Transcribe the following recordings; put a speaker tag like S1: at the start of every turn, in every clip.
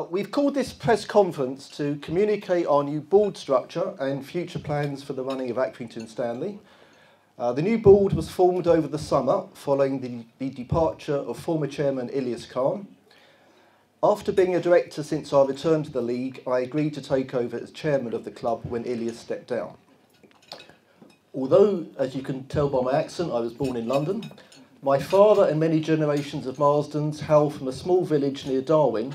S1: We've called this press conference to communicate our new board structure and future plans for the running of Accrington Stanley. The new board was formed over the summer following the departure of former chairman Ilyas Khan. After being a director since our return to the league, I agreed to take over as chairman of the club when Ilyas stepped down. Although, as you can tell by my accent, I was born in London, my father and many generations of Marsdens hail from a small village near Darwin,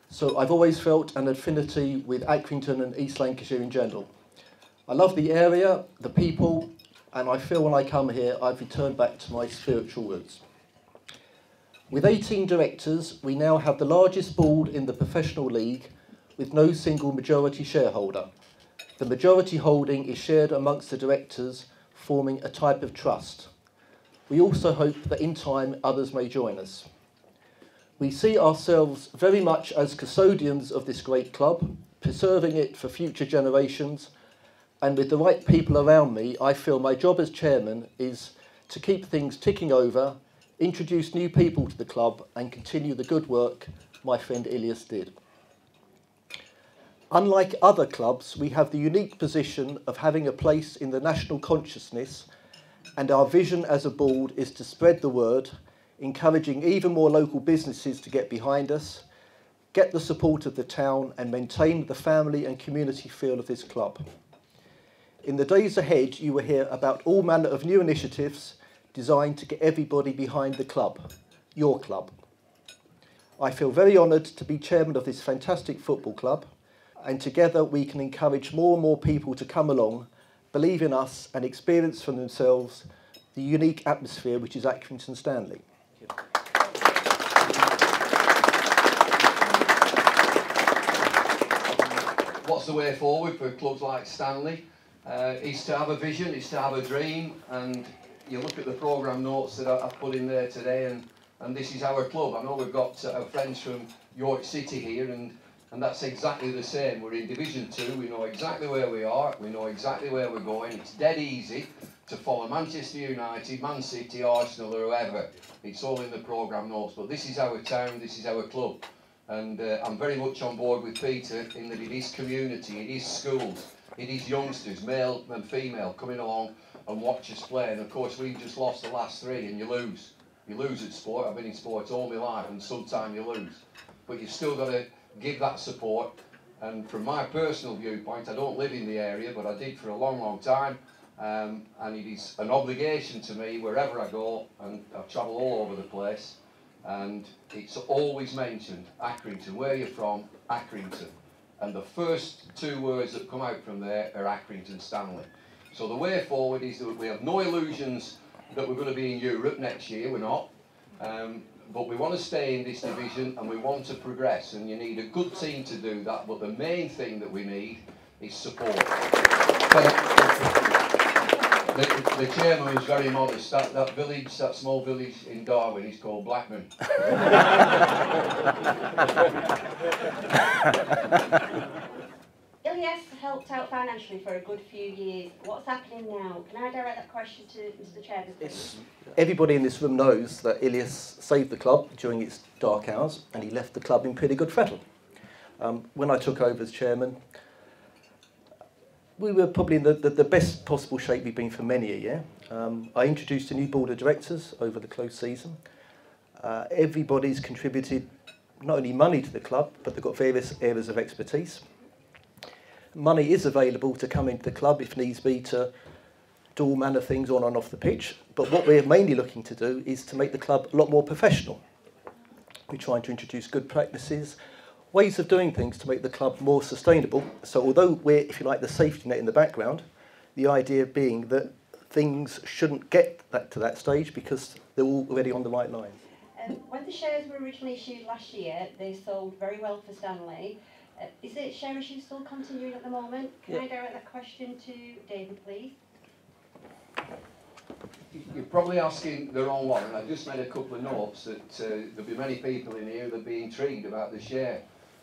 S1: so I've always felt an affinity with Accrington and East Lancashire in general. I love the area, the people, and I feel when I come here I've returned back to my spiritual roots. With 18 directors, we now have the largest board in the professional league with no single majority shareholder. The majority holding is shared amongst the directors, forming a type of trust. We also hope that in time others may join us. We see ourselves very much as custodians of this great club, preserving it for future generations, and with the right people around me, I feel my job as chairman is to keep things ticking over, introduce new people to the club, and continue the good work my friend Ilyas did. Unlike other clubs, we have the unique position of having a place in the national consciousness, and our vision as a board is to spread the word, encouraging even more local businesses to get behind us, get the support of the town, and maintain the family and community feel of this club. In the days ahead, you will hear about all manner of new initiatives designed to get everybody behind the club, your club. I feel very honoured to be chairman of this fantastic football club, and together we can encourage more and more people to come along, believe in us, and experience for themselves the unique atmosphere which is Accrington Stanley.
S2: What's the way forward for clubs like Stanley? Is to have a vision, is to have a dream, and you look at the programme notes that I've put in there today, and this is our club. I know we've got our friends from York City here, and that's exactly the same. We're in Division 2, we know exactly where we are, we know exactly where we're going. It's dead easy to follow Manchester United, Man City, Arsenal, or whoever. It's all in the programme notes, but this is our town, this is our club. And I'm very much on board with Peter in that it is community, it is schools, it is youngsters, male and female, coming along and watch us play. And of course we've just lost the last 3 and you lose. You lose at sport. I've been in sport all my life and sometimes you lose. But you've still got to give that support. And from my personal viewpoint, I don't live in the area, but I did for a long, long time. And it is an obligation to me wherever I go, and I travel all over the place, and it's always mentioned Accrington, where you're from, Accrington, and the first 2 words that come out from there are Accrington Stanley. So the way forward is that we have no illusions that we're going to be in Europe next year. We're not, but we want to stay in this division and we want to progress, and you need a good team to do that, but the main thing that we need is support. The chairman was very modest. That village, that small village in Darwin, is called Blackman.
S3: Ilyas helped out financially for a good few years. What's happening now? Can I direct that question to Mr. Chairman, please?
S1: Everybody in this room knows that Ilyas saved the club during its dark hours, and he left the club in pretty good fettle. When I took over as chairman, we were probably in the best possible shape we've been for many a year. I introduced a new board of directors over the close season. Everybody's contributed not only money to the club, but they've got various areas of expertise. Money is available to come into the club if needs be to do all manner of things on and off the pitch, but what we're mainly looking to do is to make the club a lot more professional. We're trying to introduce good practices, ways of doing things to make the club more sustainable. So although we're, if you like, the safety net in the background, the idea being that things shouldn't get to that stage because they're already on the right lines.
S3: When the shares were originally issued last year, they sold very well for Stanley. Is it share issue still continuing at the moment? Can I direct that question to David, please?
S2: You're probably asking the wrong one, and I just made a couple of notes that there'll be many people in here that'll be intrigued about the share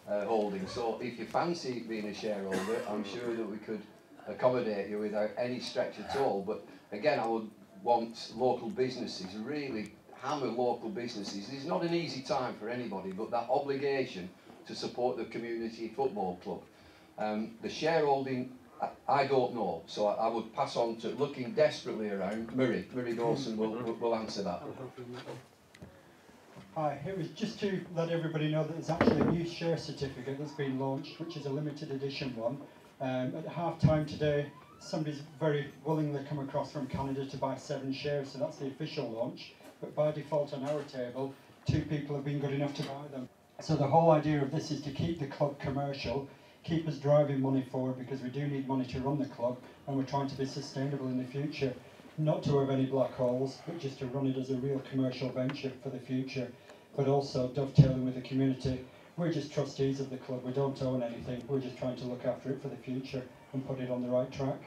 S2: holding. So if you fancy being a shareholder, I'm sure that we could accommodate you without any stretch at all. But again, I would want local businesses, really hammer local businesses. It's not an easy time for anybody, but that obligation to support the community football club. The shareholding, I don't know, so I would pass on to looking desperately around. Murray Dawson will answer that.
S4: Hi, it was just to let everybody know that there's actually a new share certificate that's been launched, which is a limited edition one. At half time today, somebody's very willingly come across from Canada to buy 7 shares, so that's the official launch. But by default on our table, 2 people have been good enough to buy them. So the whole idea of this is to keep the club commercial, keep us driving money forward, because we do need money to run the club, and we're trying to be sustainable in the future. Not to have any black holes, but just to run it as a real commercial venture for the future, but also dovetailing with the community. We're just trustees of the club, we don't own anything, we're just trying to look after it for the future and put it on the right track.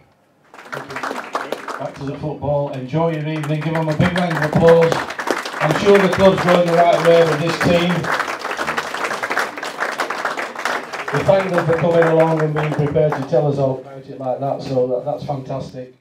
S4: Thank you.
S5: Back to the football, enjoy your evening, give them a big round of applause. I'm sure the club's going the right way with this team. We thank them for coming along and being prepared to tell us all about it like that, so that's fantastic.